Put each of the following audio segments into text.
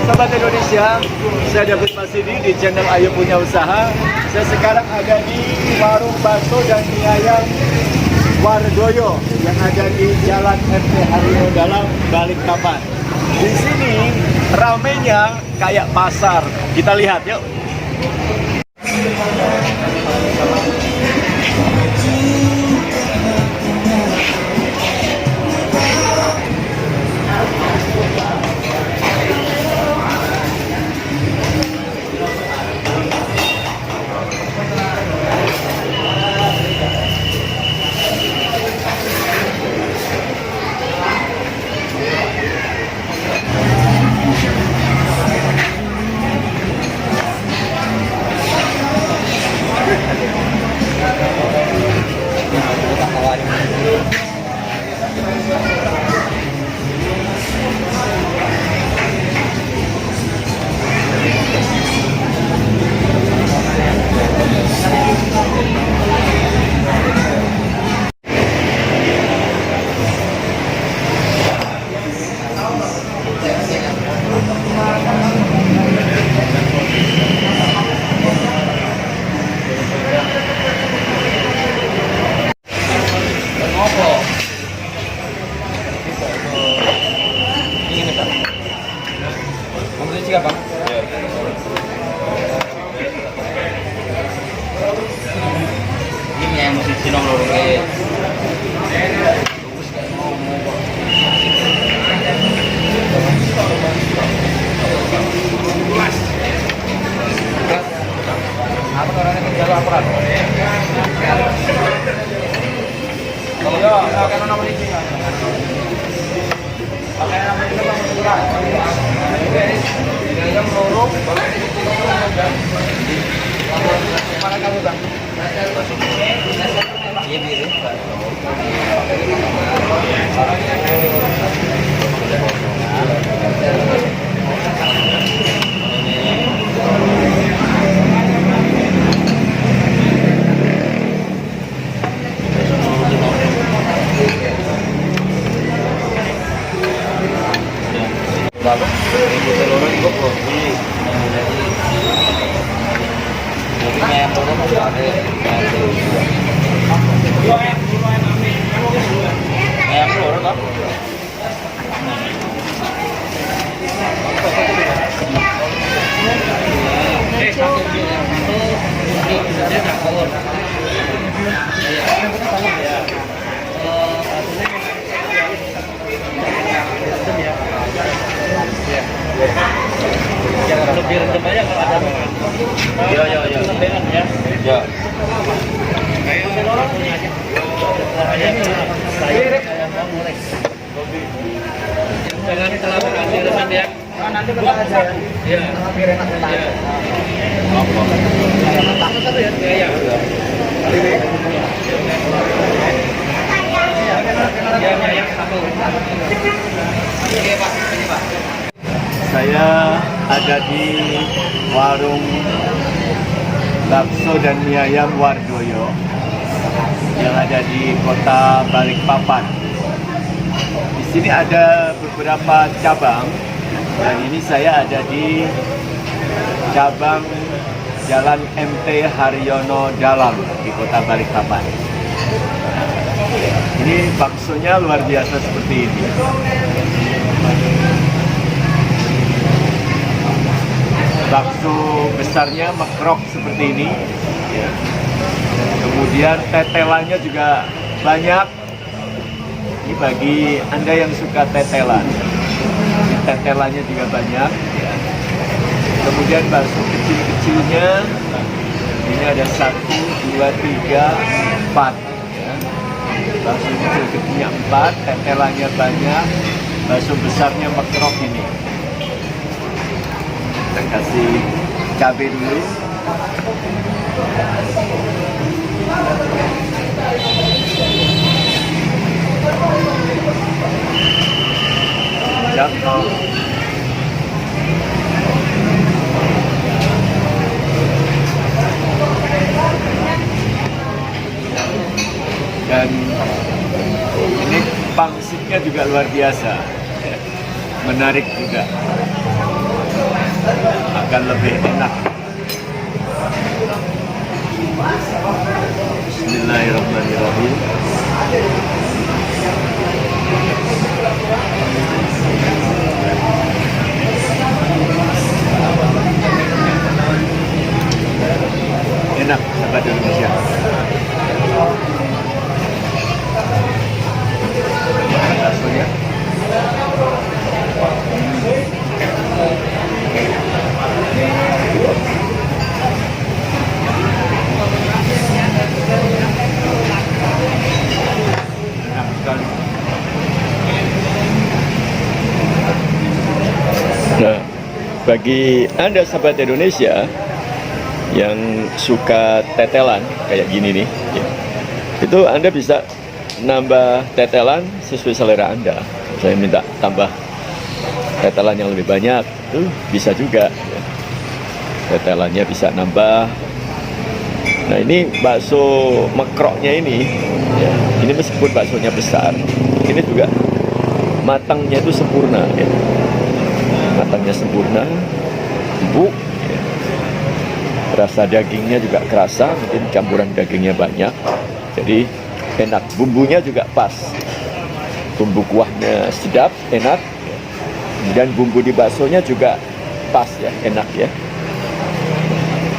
Sobat Indonesia, saya David Masidi di channel Ayo Punya Usaha. Saya sekarang ada di warung bakso dan mie ayam Wardoyo yang ada di Jalan MT Haryono Dalam, Balikpapan. Di sini ramenya kayak pasar. Kita lihat yuk. Ini yang mesti sinong loro ke. Apa orangnya ke jalur akurat? Kalau ya, akan nama ini. Pakai nama ini Bang Surat. Yang loro, mana kamu Bang? Iya biru. Bagus. Ini seluruh itu kopi. Jadi yang loro masih ada. Yang loro kan? Lebih rendam aja kalau ada. Ya. Ya. Jangan terlalu kasih reman ya. Nanti kita aja ya. Iya. Biar enak kita. Iya. Apa? Takut satu ya. Iya. Ya, satu. Oke, Pak. Ini, Pak. Saya ada di warung bakso dan mie ayam Wardoyo yang ada di kota Balikpapan. Di sini ada beberapa cabang dan ini saya ada di cabang Jalan MT Haryono Dalam di kota Balikpapan. Ini baksonya luar biasa seperti ini. Bakso besarnya mekrok seperti ini, kemudian tetelannya juga banyak. Ini bagi Anda yang suka tetelan, tetelannya juga banyak. Kemudian bakso kecil-kecilnya, ini ada 1, 2, 3, 4. Bakso kecil-kecilnya 4, tetelannya banyak. Bakso besarnya mekrok ini. Kita kasih cabai dulu. Ya. Dan ini pangsitnya juga luar biasa, menarik juga. akan lebih enak. Bismillahirrahmanirrahim. Enak, sahabat Indonesia. Baksonya. Enak sekali. Nah, bagi Anda sahabat Indonesia yang suka tetelan kayak gini nih, ya, itu Anda bisa nambah tetelan sesuai selera Anda. Saya minta tambah tetelan yang lebih banyak, itu bisa juga, ya. Tetelannya bisa nambah. Nah, ini bakso mekroknya ini, ya, ini meskipun baksonya besar, ini juga matangnya itu sempurna, ya. Matangnya sempurna, empuk, ya. Rasa dagingnya juga kerasa, mungkin campuran dagingnya banyak, jadi enak. Bumbunya juga pas, bumbu kuahnya sedap, enak, dan bumbu di baksonya juga pas, ya, enak, ya.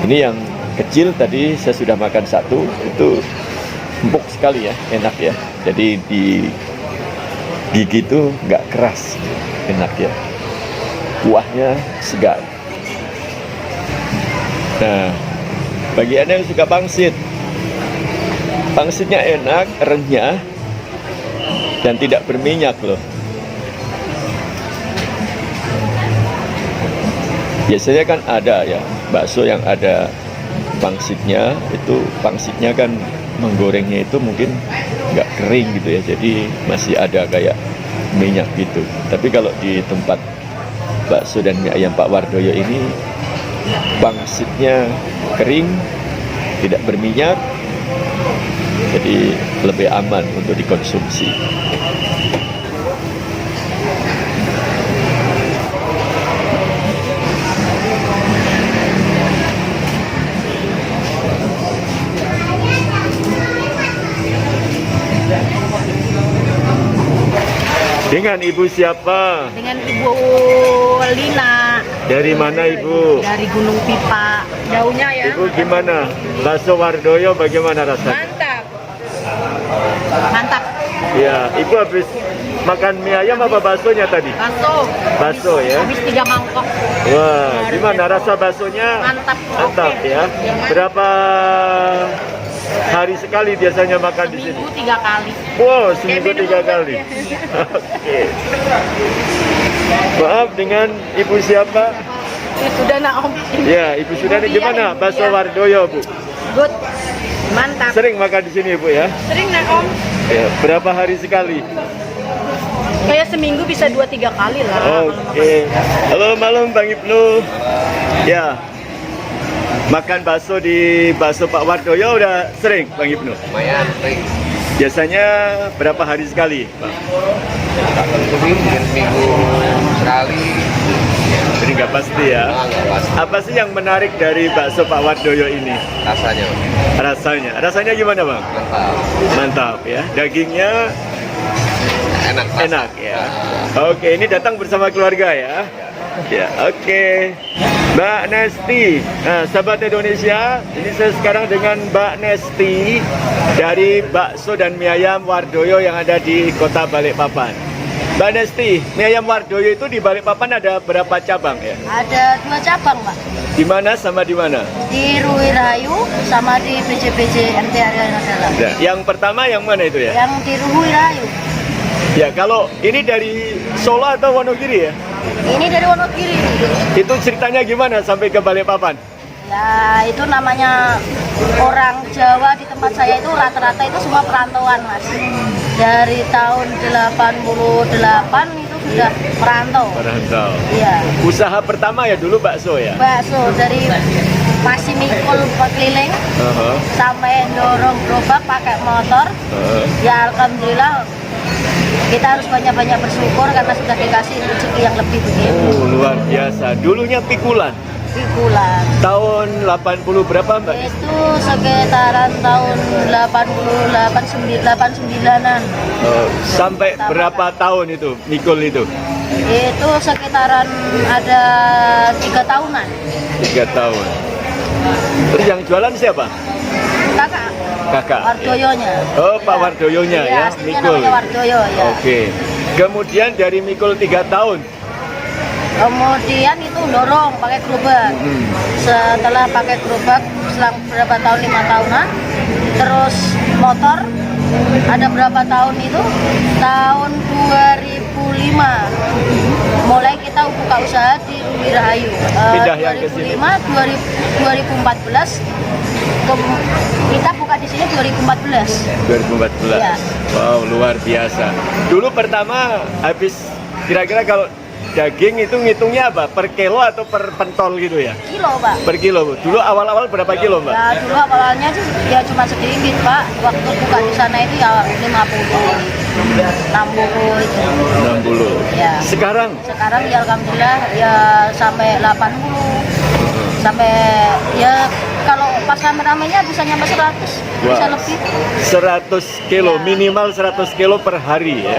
Ini yang kecil tadi saya sudah makan satu, itu empuk sekali, ya, enak, ya. Jadi di gigi itu nggak keras, enak, ya. Kuahnya segar. Nah, bagi Anda yang suka pangsit, pangsitnya enak, renyah, dan tidak berminyak loh. Biasanya kan ada, ya, bakso yang ada pangsitnya, itu pangsitnya kan menggorengnya itu mungkin nggak kering gitu, ya, jadi masih ada kayak minyak gitu. Tapi kalau di tempat bakso dan mie ayam Pak Wardoyo ini, pangsitnya kering, tidak berminyak, jadi lebih aman untuk dikonsumsi. Dengan Ibu siapa? Dengan Ibu Lina. Dari mana Ibu? Dari Gunung Pipa. Jauhnya ya. Ibu gimana? Bakso Wardoyo bagaimana rasanya? Mantap. Mantap. Ya, Ibu habis makan mie ayam apa baksonya tadi? Bakso. Bakso, ya. Habis 3 mangkok. Wah, gimana rasa baksonya? Mantap. Mantap, Oke. ya. Berapa hari sekali biasanya makan di sini? Seminggu 3 kali. Wow, seminggu 3 kali. Oke. Maaf, dengan Ibu siapa? Ya sudah nak Om. Ya, Ibu Sudani, gimana bakso Wardoyo, Bu? Good. Mantap. Sering makan di sini, Bu, ya? Sering nak Om. Ya, berapa hari sekali? Kayak seminggu bisa 2-3 kali lah. Oke. Halo malam Bang Ibnu. Ya. Makan bakso di bakso Pak Wardoyo udah sering Bang Ibnu? Lumayan, sering. Biasanya berapa hari sekali, Pak? Tak tentu sih, mungkin seminggu sekali. Jadi nggak pasti, ya. Nggak pasti. Apa sih yang menarik dari bakso Pak Wardoyo ini? Rasanya Rasanya. Rasanya gimana, Bang? mantap. Mantap, ya. Dagingnya Enak. rasa. enak, ya. Oke, ini datang bersama keluarga, ya. Ya, oke. Mbak Nesti, nah, sahabat Indonesia, ini saya sekarang dengan Mbak Nesti dari Bakso dan Mie Ayam Wardoyo yang ada di Kota Balikpapan. Mbak Nesti, Mie Ayam Wardoyo itu di Balikpapan ada berapa cabang, ya? Ada 2 cabang, Pak. Di mana sama di mana? Di Ruirayu sama di BCBC MT Area Dalam. Ya, yang pertama yang mana itu, ya? Yang di Ruirayu. Ya, kalau ini dari Solo atau Wonogiri, ya? Ini dari Wonogiri. Itu ceritanya gimana sampai ke Balikpapan? Ya, itu namanya orang Jawa di tempat saya itu rata-rata itu semua perantauan, Mas. Dari tahun 88 itu sudah merantau. Merantau. Iya. Usaha pertama ya dulu bakso, ya? Bakso dari masih mikul keliling sampai dorong gerobak pakai motor. Ya alhamdulillah kita harus banyak-banyak bersyukur karena sudah dikasih rezeki yang lebih begitu. Oh, luar biasa. Dulunya pikulan. Pikulan. Tahun 80 berapa, Mbak? Itu sekitaran tahun 89-an. Oh, sampai berapa tahun itu mikul itu? Itu sekitaran ada 3 tahunan. 3 tahun. Terus yang jualan siapa? Kakak. Kakak. Wardoyonya. Oh, Pak Wardoyonya Iya, ya, aslinya mikul. namanya Wardoyo ya. Oke. Kemudian dari mikul 3 tahun. Kemudian itu dorong pakai gerobak. Setelah pakai gerobak selang berapa tahun, 5 tahunan. Terus motor ada berapa tahun itu? Tahun 2005 mulai kita buka usaha di Rumbi Rahayu. Pindah yang ke sini. 2014 kita buka di sini 2014. 2014. Iya. Wow, luar biasa. Dulu pertama habis kira-kira kalau daging itu ngitungnya apa? Per kilo atau per pentol gitu ya? Kilo, Pak. Per kilo. Dulu awal-awal berapa kilo, Mbak? Ya dulu awalnya sih ya cuma sedikit, Pak. Waktu buka di sana itu ya 50, 60 itu. 60. Ya. Sekarang Sekarang ya alhamdulillah ya sampai 80. Sampai ya kalau pas rame-ramenya bisa nyampe 100, bisa Wah. lebih. 100 kilo, Ya. minimal 100 kilo per hari ya.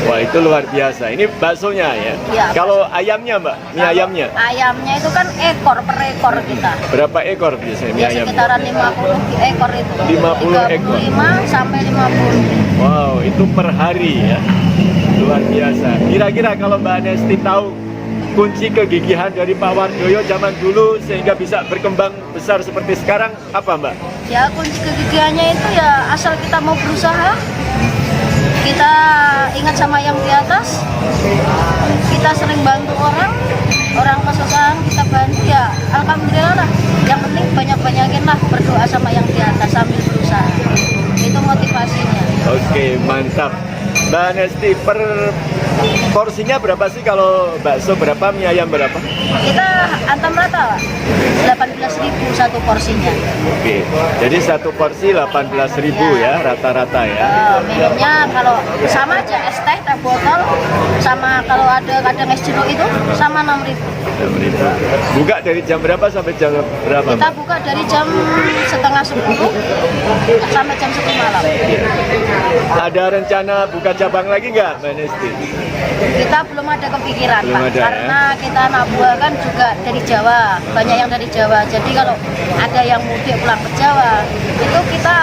Wah, itu luar biasa. Ini baksonya ya. Ya. Kalau ayamnya, Mbak, mie ayamnya Ayamnya itu kan ekor per ekor kita. berapa ekor biasanya mie Ya ayamnya? sekitaran 50 ekor itu. 50 ekor. 35 sampai 50. Wow, itu per hari ya. Luar biasa. Kira-kira kalau Mbak Nesti tahu kunci kegigihan dari Pak Wardoyo zaman dulu sehingga bisa berkembang besar seperti sekarang, apa, Mbak? Ya kunci kegigihannya itu ya asal kita mau berusaha, kita ingat sama yang di atas, kita sering bantu orang kesusahan kita bantu ya alhamdulillah lah. Yang penting banyak-banyakin lah berdoa sama yang di atas sambil berusaha. Itu motivasinya. Oke, mantap. Mbak Nesti, per porsinya berapa sih kalau bakso berapa, mie ayam berapa? Kita antam rata 18.000 satu porsinya. Oke, jadi satu porsi 18.000 ya rata-rata ya. Minumnya kalau sama aja es teh botol sama kalau ada kadang es jeruk itu sama 6.000. 6.000. Buka dari jam berapa sampai jam berapa, Kita Mbak? buka dari jam setengah 10 sampai jam 10 malam. Ada rencana buka cabang lagi nggak, Mbak Nesti? Kita belum ada kepikiran, Belum Pak, ada, ya? karena kita anak buah kan juga dari Jawa, banyak yang dari Jawa. Jadi kalau ada yang mudik pulang ke Jawa, itu kita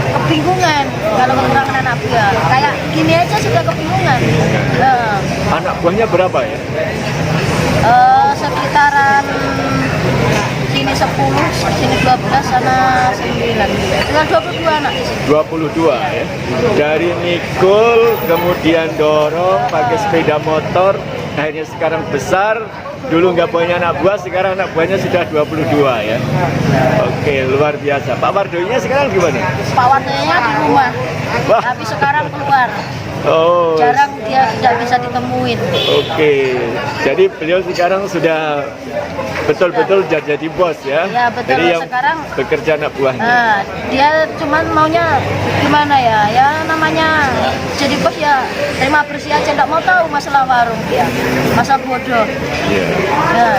kebingungan kalau kekurangan anak buah. Kayak gini aja sudah kebingungan. Nah, Anak buahnya berapa ya? sekitaran sini 10, sini 12, sana 9. Tinggal 22 anak di sini. 22 ya. Dari mikul, kemudian dorong, pakai sepeda motor, akhirnya sekarang besar. Dulu nggak punya anak buah, sekarang anak buahnya sudah 22 ya. Oke, luar biasa. Pak Wardoyonya sekarang gimana? Pak Wardoyonya di rumah, Wah. tapi sekarang keluar. Oh, Jarang dia tidak bisa ditemuin. oke. Jadi beliau sekarang sudah betul-betul jadi bos ya. Ya, betul. Jadi yang Sekarang bekerja anak buahnya. Nah, dia cuman maunya gimana ya? Ya namanya jadi bos ya terima bersih aja, nggak mau tahu masalah warung dia, masa bodoh. Iya. Ya,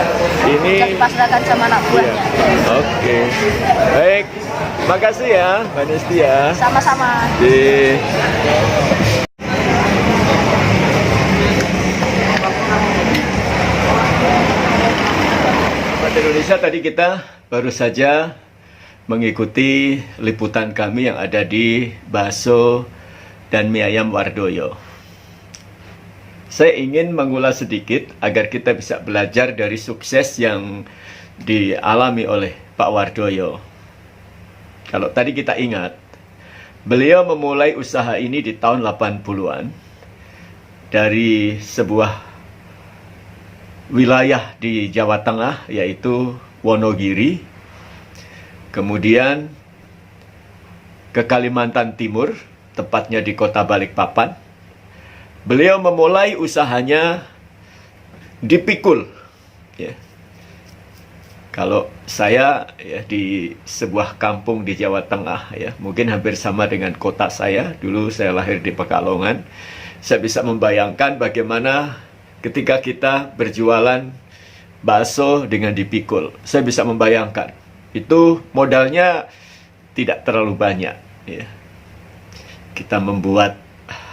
Ini bisa dipasrahkan sama anak iya. buahnya. Oke. Baik. Makasih ya, Mbak Nesti ya. Sama-sama. Di Indonesia tadi kita baru saja mengikuti liputan kami yang ada di bakso dan mie ayam Wardoyo. Saya ingin mengulas sedikit agar kita bisa belajar dari sukses yang dialami oleh Pak Wardoyo. Kalau tadi kita ingat, beliau memulai usaha ini di tahun 80-an dari sebuah wilayah di Jawa Tengah, yaitu Wonogiri, kemudian ke Kalimantan Timur, tepatnya di kota Balikpapan. Beliau memulai usahanya di Pikul. Ya. Kalau saya ya, di sebuah kampung di Jawa Tengah, ya, mungkin hampir sama dengan kota saya. Dulu saya lahir di Pekalongan. Saya bisa membayangkan bagaimana ketika kita berjualan bakso dengan dipikul. Saya bisa membayangkan. Itu modalnya tidak terlalu banyak. Ya. Kita membuat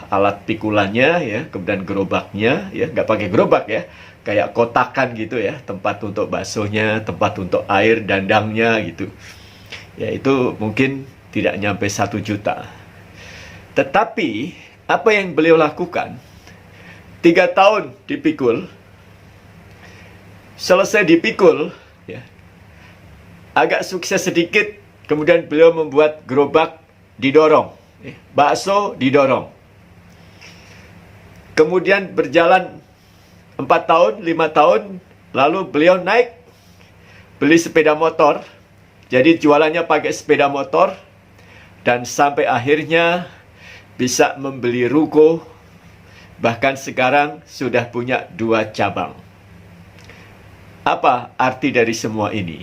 alat pikulannya, ya, kemudian gerobaknya, ya, nggak pakai gerobak ya, kayak kotakan gitu ya, tempat untuk baksonya, tempat untuk air dandangnya gitu. Ya itu mungkin tidak nyampe 1 juta. Tetapi apa yang beliau lakukan? 3 tahun dipikul, selesai dipikul, ya, agak sukses sedikit, kemudian beliau membuat gerobak didorong, ya, bakso didorong. Kemudian berjalan 4 tahun, 5 tahun, lalu beliau naik, beli sepeda motor, jadi jualannya pakai sepeda motor, dan sampai akhirnya bisa membeli ruko, bahkan sekarang sudah punya 2 cabang. Apa arti dari semua ini?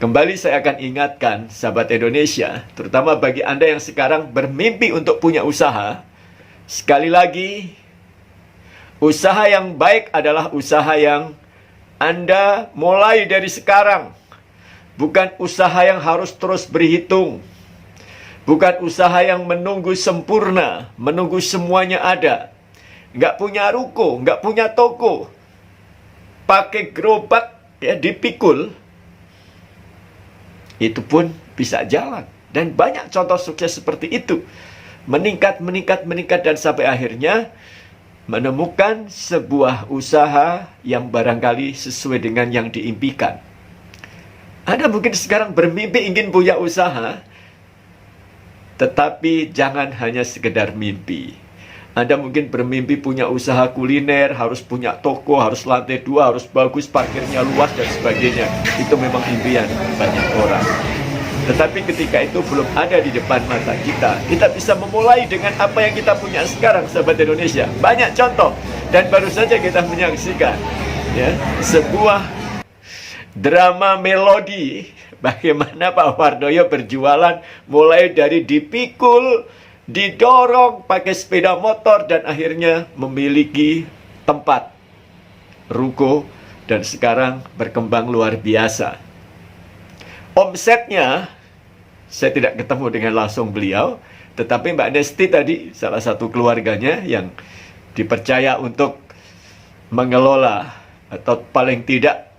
Kembali saya akan ingatkan, sahabat Indonesia, terutama bagi Anda yang sekarang bermimpi untuk punya usaha, sekali lagi, usaha yang baik adalah usaha yang Anda mulai dari sekarang. Bukan usaha yang harus terus berhitung. Bukan usaha yang menunggu sempurna, menunggu semuanya ada. Nggak punya ruko, nggak punya toko. Pakai gerobak, ya, dipikul. Itu pun bisa jalan. Dan banyak contoh sukses seperti itu. Meningkat, dan sampai akhirnya menemukan sebuah usaha yang barangkali sesuai dengan yang diimpikan. Anda mungkin sekarang bermimpi ingin punya usaha, tetapi jangan hanya sekedar mimpi. Anda mungkin bermimpi punya usaha kuliner, harus punya toko, harus lantai 2, harus bagus, parkirnya luas, dan sebagainya. Itu memang impian banyak orang. Tetapi ketika itu belum ada di depan mata kita, kita bisa memulai dengan apa yang kita punya sekarang, sahabat Indonesia. Banyak contoh, dan baru saja kita menyaksikan, ya, sebuah drama melodi bagaimana Pak Wardoyo berjualan mulai dari dipikul, didorong pakai sepeda motor, dan akhirnya memiliki tempat ruko, dan sekarang berkembang luar biasa. Omsetnya saya tidak ketemu dengan langsung beliau, tetapi Mbak Nesti tadi salah satu keluarganya yang dipercaya untuk mengelola atau paling tidak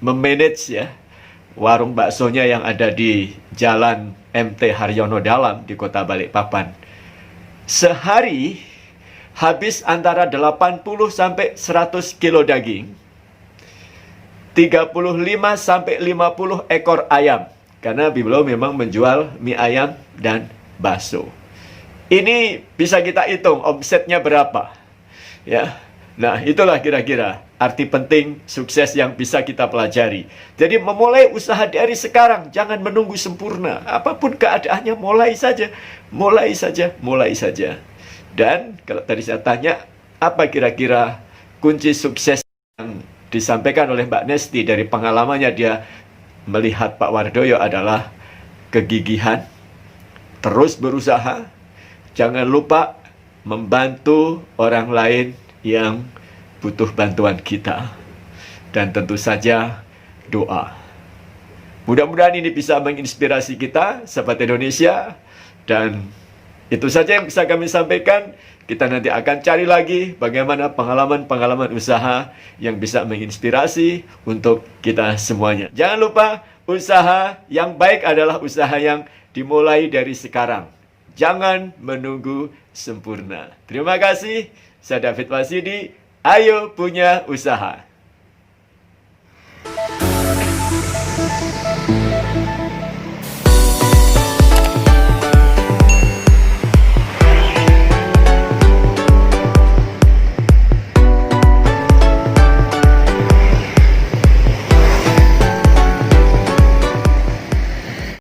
memanage, ya, warung baksonya yang ada di Jalan MT Haryono Dalam di Kota Balikpapan. Sehari habis antara 80 sampai 100 kilo daging, 35 sampai 50 ekor ayam. Karena beliau memang menjual mie ayam dan bakso. Ini bisa kita hitung omsetnya berapa. Ya. Nah, itulah kira-kira arti penting sukses yang bisa kita pelajari. Jadi memulai usaha dari sekarang, jangan menunggu sempurna. Apapun keadaannya, mulai saja. Mulai saja, mulai saja. Dan kalau tadi saya tanya, apa kira-kira kunci sukses yang disampaikan oleh Mbak Nesti dari pengalamannya dia melihat Pak Wardoyo adalah kegigihan, terus berusaha, jangan lupa membantu orang lain yang butuh bantuan kita, dan tentu saja doa. Mudah-mudahan ini bisa menginspirasi kita, sahabat Indonesia, dan itu saja yang bisa kami sampaikan. Kita nanti akan cari lagi bagaimana pengalaman-pengalaman usaha yang bisa menginspirasi untuk kita semuanya. Jangan lupa, usaha yang baik adalah usaha yang dimulai dari sekarang. Jangan menunggu sempurna. Terima kasih. Saya David Wasidi. Ayo punya usaha.